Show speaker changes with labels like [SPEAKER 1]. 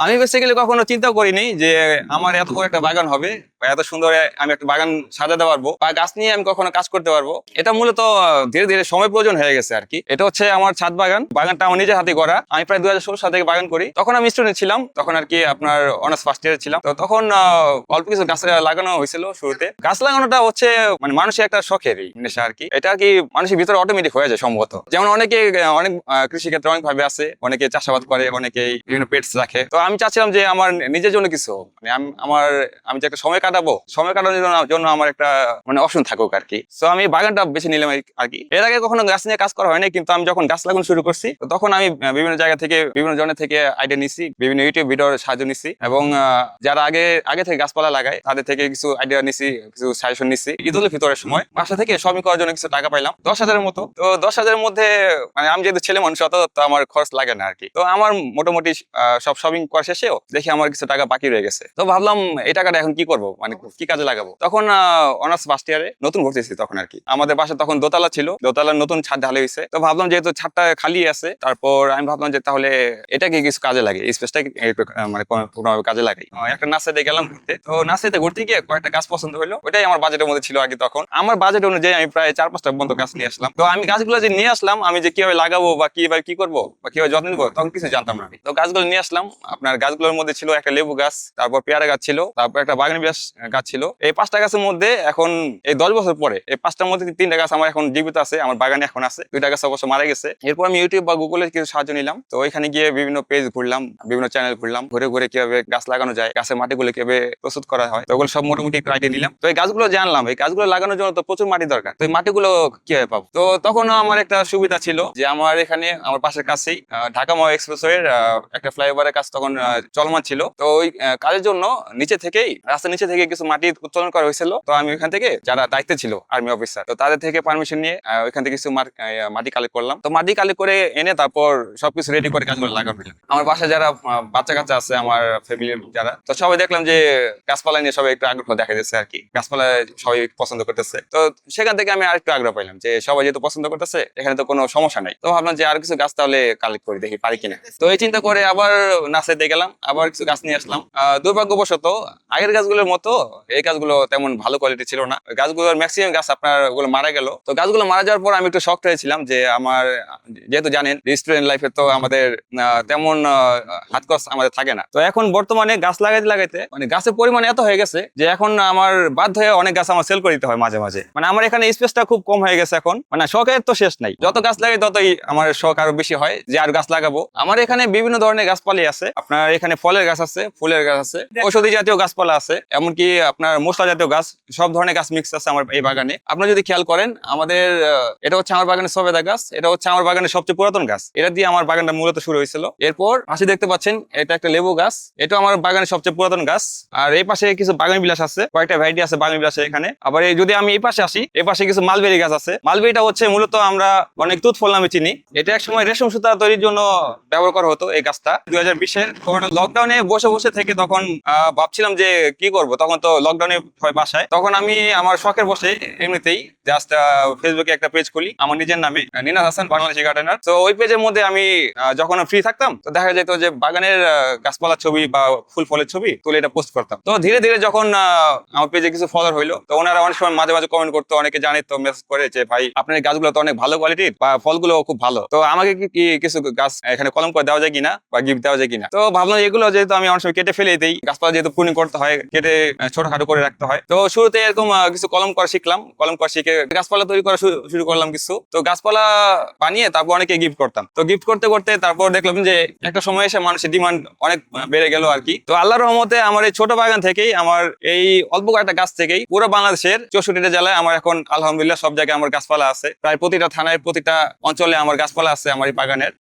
[SPEAKER 1] আমি বেসিক্যালি কখনো চিন্তা করিনি যে আমার এত বড় একটা বাগান হবে বা এত সুন্দর আমি একটা বাগান সাজাতে পারবো বা গাছ নিয়ে আমি কখনো কাজ করতে পারবো। এটা মূলত ধীরে ধীরে সময় প্রয়োজন হয়ে গেছে আর কি। এটা হচ্ছে আমার ছাদ বাগান। বাগানটা আমার নিজের হাতে করা। আমি প্রায় 2016 সাল থেকে বাগান করি। তখন আমি স্টুডেন্ট ছিলাম, তখন আর কি আপনার অনার্স ফার্স্ট ইয়ারে ছিলাম। তো তখন অল্প কিছু গাছ লাগানো হয়েছিল শুরুতে। গাছ লাগানোটা হচ্ছে মানে মানুষের একটা শখেরই নেশা আর কি। এটা আর কি মানুষের ভিতরে অটোমেটিক হয়ে যায় সম্ভবত। যেমন অনেকে অনেক কৃষি ক্ষেত্রে অনেক ভাবে আছে, অনেকে চাষাবাদ করে, অনেকে বিভিন্ন পেটস রাখে। তো আমি চাচ্ছিলাম যে আমার নিজের জন্য কিছু মানে আমি যে একটা সময় কাটাবো, সময় কাটানোর জন্য আমার একটা মানে অপশন থাকুক আর কি। তো আমি বাগানটা বেছে নিলাম আর কি। এর আগে কখনো গাছ নিয়ে কাজ করা হয়নি, কিন্তু আমি যখন গাছ লাগানো শুরু করছি তখন আমি বিভিন্ন জায়গা থেকে বিভিন্ন জনের থেকে আইডিয়া নিছি, বিভিন্ন ইউটিউব ভিডিওর সাহায্য নিছি এবং যারা আগে আগে থেকে গাছপালা লাগায় তাদের থেকে কিছু আইডিয়া নিছি, কিছু সাজেশন নিছি। ঈদ উল ফিতরের সময় বাসা থেকে শপিং করার জন্য কিছু টাকা পাইলাম 10,000-এর মতো। তো 10,000-এর মধ্যে মানে আমি যেহেতু ছেলে মানুষ অত তো আমার খরচ লাগে না আর কি। তো আমার মোটামুটি সব শপিং করা শেষেও দেখি আমার কিছু টাকা বাকি রয়ে গেছে। তো ভাবলাম এই টাকাটা এখন কি করবো, মানে কি কাজে লাগাবো। তখন অনার্স ফার্স্ট ইয়ারে নতুন ভর্তি ছিল তখন আর কি। আমাদের বাসা তখন দোতলা ছিল, দোতলার নতুন ছাদ ঢালাই হয়েছে। তো ভাবলাম যেহেতু ছাদটা খালি আছে, তারপর আমি ভাবলাম যে তাহলে এটাকে কিছু কাজে লাগে, এই স্পেসটা মানে কোনোভাবে কাজে লাগাই। একটা নার্সারিতে গেলাম ঘুরতে। তো নার্সারিতে ঘুরতে গিয়ে কয়েকটা গাছ পছন্দ হলো, ওইটাই আমার বাজেটের মধ্যে ছিল আগে। তখন আমার বাজেট অনুযায়ী আমি প্রায় 4-5টা বন্ধ গাছ নিয়ে আসলাম। তো আমি গাছগুলো যে নিয়ে আসলাম, আমি যে কিভাবে লাগাবো বা কিভাবে কি করবো বা কিভাবে যত্ন নেবো তখন কিছু জানতাম না। তো গাছগুলো নিয়ে আসলাম। আপনার গাছগুলোর মধ্যে ছিল একটা লেবু গাছ, তারপর পেয়ারা গাছ ছিল, তারপর একটা বাগান বিলাস গাছ ছিল। এই 5টা গাছের মধ্যে এখন এই 10 বছর পরে এই 5টার মধ্যে 3টা গাছ আমার এখন জীবিত আছে, আমার বাগানে এখন আছে। 2টা গাছ অবশ্য মারা গেছে। এরপর আমি ইউটিউব বা গুগলে কিছু সাহায্য নিলাম। তো ওইখানে গিয়ে বিভিন্ন পেজ ঘুরলাম, বিভিন্ন চ্যানেল ঘুরলাম, ঘুরে ঘুরে কিভাবে গাছ লাগানো যায়, গাছের মাটিগুলো কিভাবে প্রস্তুত করা হয়, তো ওগুলো সব মোটামুটি একটু আইডিয়া নিলাম। তো এই গাছগুলো জানলাম এই গাছগুলো লাগানোর জন্য তো প্রচুর মাটি দরকার। তো এই মাটিগুলো কিভাবে পাবো। তো তখন আমার একটা সুবিধা ছিল যে আমার এখানে আমার পাশের কাছেই ঢাকা মহা এক্সপ্রেসওয়ের একটা ফ্লাইওভারের কাজ তখন চলমান ছিল। তো ওই কাজের জন্য নিচে থেকেই রাস্তার নিচে থেকে কিছু মাটি উত্তোলন করা হয়েছিল। তো আমি ওইখান থেকে যারা দায়িত্বে ছিল আর্মি অফিসার, তো তাদের থেকে পারমিশন নিয়ে ওইখান থেকে কিছু মাটি কালেক্ট করলাম। তো মাটি কালেক্ট করে এনে তারপর সবকিছু রেডি করে কাজগুলো লাগানো। আমার বাসায় যারা বাচ্চা কাচ্চা আছে, আমার ফ্যামিলির যারা, তো সবাই দেখলাম যে গাছপালা নিয়ে সবাই একটু আগ্রহ দেখা যাচ্ছে আর কি। গাছপালা সবাই পছন্দ করতেছে। তো সেখান থেকে আমি আরেকটু আগ্রহ পাইলাম যে সবাই যেহেতু পছন্দ করতেছে এখানে তো কোনো সমস্যা নাই। তো ভাবলাম যে আর কিছু গাছ তাহলে কালেক্ট করি, দেখি পারি কিনা। তো এই চিন্তা করে আবার নার্সারিতে গেলাম, আবার কিছু গাছ নিয়ে আসলাম। দুর্ভাগ্যবশত আগের গাছগুলোর মতো এই গাছগুলো তেমন ভালো কোয়ালিটি ছিল না। গাছগুলোর ম্যাক্সিমাম গাছ আপনার ওগুলো মারা গেল। তো গাছগুলো মারা যাওয়ার পর আমি একটু শক্ট হয়েছিলাম যে আমার যেহেতু জানেন স্টুডেন্ট লাইফে তো আমাদের তেমন হাত খরচ আমাদের থাকে না। তো এখন বর্তমানে গাছ লাগাইতে লাগাইতে মানে গাছের পরিমাণ এত হয়ে গেছে যে এখন আমার বাধ্য হয়ে অনেক গাছ আমার সেল করে দিতে হয় মাঝে মাঝে। মানে আমার এখানে স্পেসটা খুব কম হয়ে গেছে এখন, মানে শখের তো শেষ নাই। যত গাছ লাগাই ততই আমার শখ আরো বেশি হয় যে আর গাছ লাগাবো। আমার এখানে বিভিন্ন ধরনের গাছপালি আছে। আপনার এখানে ফলের গাছ আছে, ফুলের গাছ আছে, ঔষধি জাতীয় গাছপালা আছে, এমনকি আপনার মশলা জাতীয় গাছ, সব ধরনের গাছ মিক্স আছে আমার এই বাগানে। আপনারা যদি খেয়াল করেন আমাদের এটা হচ্ছে আমার বাগানের সবেদা গাছ, এটা হচ্ছে আমার বাগানের সবচেয়ে পুরাতন গাছ। এটা দিয়ে আমার বাগানটা মূলত শুরু হয়েছিল। এরপর পাশে দেখতে পাচ্ছেন এটা একটা লেবু গাছ, এটা আমার বাগানের সবচেয়ে পুরাতন গাছ। আর এই পাশে কিছু বাগান বিলাস আছে, কয়েকটা ভ্যারাইটি আছে বাগান বিলাসের এখানে। আবার যদি আমি এই পাশে আসি, এই পাশে কিছু মালবেরি গাছ আছে। মালবেরিটা হচ্ছে মূলত আমরা অনেক তুত ফল নামে চিনি। এটা এক সময় রেশম সুতা তৈরির জন্য ব্যবহার করা হতো এই গাছটা। 2020-এর লকডাউনে বসে বসে থেকে তখন ভাবছিলাম যে কি করব। তখন তো লকডাউনে হয় বাসায়, তখন আমি আমার শখের বসে এমনিতেই জাস্ট ফেসবুকে একটা পেজ খুলি আমার নিজের নামে, নিনাজ হাসান বাংলাদেশি গার্ডেনার। তো ওই পেজের মধ্যে আমি যখন ফ্রি থাকতাম তো দেখা যেত যে বাগানের গাছপালার ছবি বা ফুল ফলের ছবি তুলে এটা পোস্ট করতাম। তো ধীরে ধীরে যখন আমার পেজে কিছু ফলোয়ার হইলো, তো ওনারা অনেক সময় মাঝে মাঝে কমেন্ট করতো, অনেকে জানে তো মেসেজ করে যে ভাই আপনার গাছগুলো তো অনেক ভালো কোয়ালিটির বা ফলগুলো খুব ভালো, তো আমাকে কি কিছু গাছ এখানে কলম করে দেওয়া যায় কিনা বা গিফট দেওয়া যায় কিনা। তো ভাবলাম এগুলো যেহেতু আমি অনেক সময় কেটে ফেলে দিই, গাছপালা যেহেতু প্রুনিং করতে হয়, কেটে ছোটখাটো করে রাখতে হয়। তো শুরুতে এরকম কিছু কলম করা শিখলাম, কলম করা শিখে গাছপালা তৈরি করা শুরু করলাম কিছু। তো গাছপালা বানিয়ে তারপর অনেকে গিফট করতাম। তো গিফট করতে করতে তারপর দেখলাম যে একটা সময় এসে মানুষের ডিমান্ড অনেক বেড়ে গেল আর কি। তো আল্লাহর রহমতে আমার এই ছোট বাগান থেকেই, আমার এই অল্প কয়েকটা গাছ থেকেই পুরো বাংলাদেশের 64টা জেলায় আমার এখন আলহামদুলিল্লাহ সব জায়গায় আমার গাছপালা আছে। প্রায় প্রতিটা থানায় প্রতিটা অঞ্চলে আমার গাছপালা আছে আমার এই বাগানের।